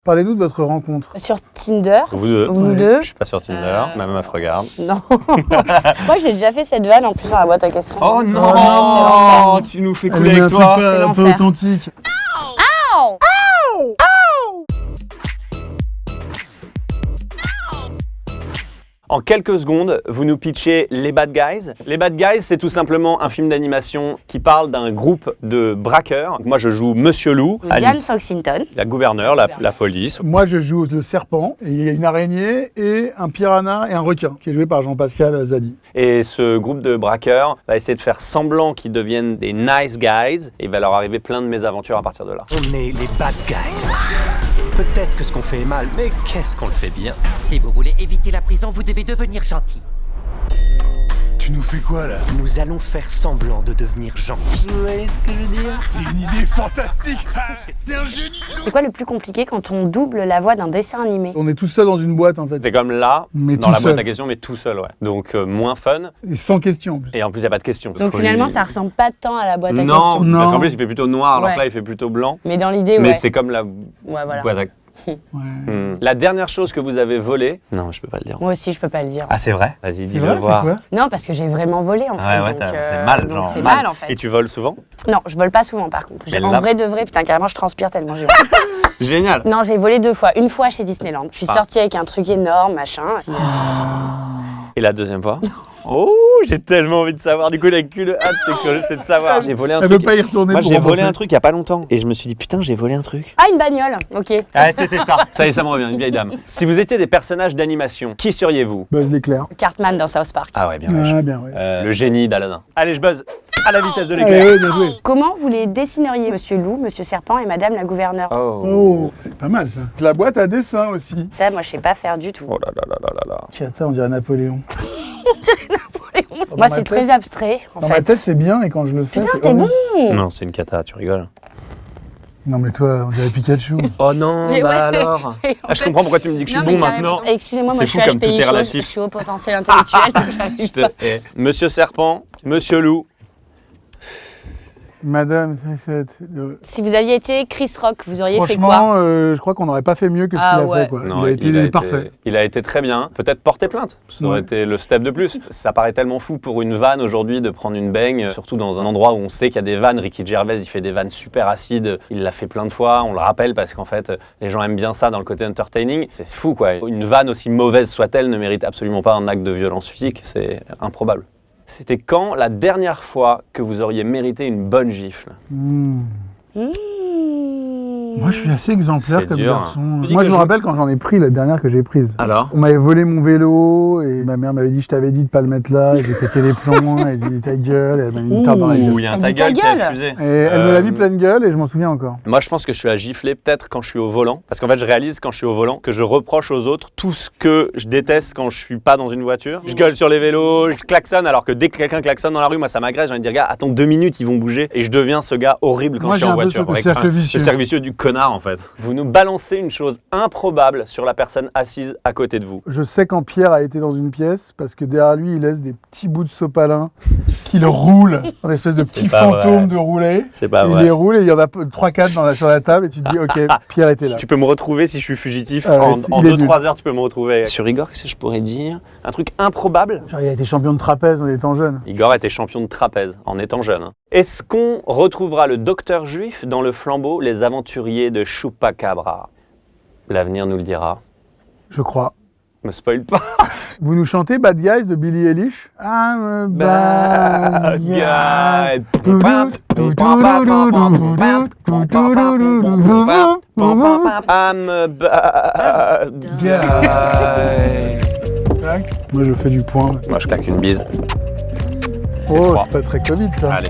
Parlez-nous de votre rencontre. Sur Tinder. Vous deux. Nous deux. Je suis pas sur Tinder, ma meuf regarde. Non. Moi, j'ai déjà fait cette vanne en plus dans la boîte à questions. Oh non, Ouais, c'est l'enfer. tu nous fais Elle couler met un avec truc toi. pas, un peu l'enfer. authentique. En quelques secondes, vous nous pitchez Les Bad Guys. Les Bad Guys, c'est tout simplement un film d'animation qui parle d'un groupe de braqueurs. Moi, je joue Monsieur Loup, Diane Alice, Foxington. la gouverneure, la police. Moi, je joue le serpent, et il y a une araignée, et un piranha et un requin, qui est joué par Jean-Pascal Zadi. Et ce groupe de braqueurs va essayer de faire semblant qu'ils deviennent des nice guys. Et il va leur arriver plein de mésaventures à partir de là. On est les bad guys. Peut-être que ce qu'on fait est mal, mais qu'est-ce qu'on le fait bien? Si vous voulez éviter la prison, vous devez devenir gentil. Tu nous fais quoi là? Nous allons faire semblant de devenir gentils. Vous voyez ce que je veux dire? C'est une idée fantastique! T'es un génie! C'est quoi le plus compliqué quand on double la voix d'un dessin animé? On est tous seuls dans une boîte, en fait. C'est comme là, Mais dans tout la boîte seul. à questions, mais tout seul, ouais. Donc moins fun. Et sans question. en plus. Et en plus, il n'y a pas de questions. Donc finalement, ça ressemble pas tant à la boîte à Non, questions. Non. parce qu'en plus, il fait plutôt noir, alors Ouais. que là, il fait plutôt blanc. Mais dans l'idée, Mais ouais. c'est comme la Ouais, voilà. boîte à... Ouais. La dernière chose que vous avez volée... Non, je peux pas le dire. Moi aussi, je peux pas le dire. Ah, c'est vrai? Vas-y, C'est dis-le vrai, c'est voir. quoi? Non, parce que j'ai vraiment volé en fait. Ouais, ouais, donc, c'est mal, donc genre. c'est mal en fait. Et tu voles souvent? Non, je vole pas souvent par contre. Mais En là- vrai de vrai, putain, carrément, je transpire tellement j'ai volé. Génial! Non, j'ai volé 2 fois. Une fois chez Disneyland. Je suis Ah. sortie avec un truc énorme, machin. Et la deuxième fois? Oh, j'ai tellement envie de savoir. Du coup, la cul hâte, c'est de savoir. J'ai volé un Elle truc. veut pas y retourner Moi, pour j'ai volé remporter. un truc il y a pas longtemps. Et je me suis dit, putain, j'ai volé un truc. Ah, une bagnole. Ok. Ah, c'était ça. Ça y est, ça me revient, une vieille dame. Si vous étiez des personnages d'animation, qui seriez-vous? Buzz l'éclair. Cartman dans South Park. Ah ouais, bien vache. Ah, bien, ouais. Le génie d'Aladin. Allez, je buzz à la vitesse de Allez, l'éclair. ouais, bien joué. Comment vous les dessineriez, Monsieur Loup, Monsieur Serpent et Madame la Gouverneure? Oh, c'est pas mal ça. La boîte à dessin aussi. Ça, moi, je sais pas faire du tout. Oh là là là là là là. Cata, on dirait Napoléon. Moi, ma c'est tête- très abstrait, en Dans fait. ma tête, c'est bien, et quand je le fais. Putain, c'est t'es horrible. bon. Non, c'est une cata, tu rigoles. Non, mais toi, on dirait Pikachu. Oh non, Mais ouais. alors. Et en Ah, je fait- comprends pourquoi tu me dis que je suis Non, bon mais carrément. maintenant. Excusez-moi, moi, C'est je suis fou comme tout HPI est chose, relatif. je suis au potentiel intellectuel. j'arrive pas. Monsieur Serpent, Monsieur Loup. Madame, Si vous aviez été Chris Rock, vous auriez fait quoi? franchement, je crois qu'on n'aurait pas fait mieux que ce Ah qu'il a ouais. fait. Quoi. Non, il a été parfait. Il a été très bien. Peut-être porter plainte. Ça aurait Ouais. été le step de plus. Ça paraît tellement fou pour une vanne aujourd'hui de prendre une baigne, surtout dans un endroit où on sait qu'il y a des vannes. Ricky Gervais, il fait des vannes super acides. Il l'a fait plein de fois. On le rappelle parce qu'en fait, les gens aiment bien ça dans le côté entertaining. C'est fou, quoi. Une vanne, aussi mauvaise soit-elle, ne mérite absolument pas un acte de violence physique. C'est improbable. C'était quand la dernière fois que vous auriez mérité une bonne gifle? Moi, je suis assez exemplaire C'est comme dur, garçon. hein. Tu dis Moi, que je me je- rappelle quand j'en ai pris la dernière que j'ai prise. Alors? On m'avait volé mon vélo et ma mère m'avait dit je t'avais dit de pas le mettre là et j'ai pété les plombs et j'ai dit ta gueule et elle m'a mis une tarte dans la gueule. il y a un Elle ta dit ta gueule qui a gueule. fusé. Et elle me l'a mis pleine gueule et je m'en souviens encore. Moi, je pense que je suis à gifler peut-être quand je suis au volant. Parce qu'en fait, je réalise quand je suis au volant que je reproche aux autres tout ce que je déteste quand je suis pas dans une voiture. Je gueule sur les vélos, je klaxonne, alors que dès que quelqu'un klaxonne dans la rue, moi, ça m'agresse. J'ai envie de dire, gars, attends 2 minutes, ils vont bouger. Et je deviens ce gars horrible quand Moi, je suis j'ai en un peu voiture. ce cercle vicieux. Le cercle vicieux du connard, en fait. Vous nous balancez une chose improbable sur la personne assise à côté de vous. Je sais quand Pierre a été dans une pièce parce que derrière lui, il laisse des petits bouts de sopalin qui le roulent, une espèce de petit pas fantôme vrai. de roulet. C'est pas Il vrai. les roule et il y en a 3-4 sur la table et tu te dis ok, Pierre était là. Tu peux me retrouver si je suis fugitif. Ah ouais, en il est 2-3 heures, tu peux me retrouver. Sur Igor, qu'est-ce que je pourrais dire? Un truc improbable. Genre, il a été champion de trapèze en étant jeune. Igor était champion de trapèze en étant jeune. hein. Est-ce qu'on retrouvera le docteur juif dans le flambeau Les Aventuriers de Chupacabra? L'avenir nous le dira. Je crois. Me spoil pas. Vous nous chantez Bad Guys de Billie Eilish? I'm a bad guy. I'm a bad Guy. Tac. Moi je fais du point. Moi je claque une bise. C'est Oh, froid. c'est pas très Covid ça. Allez.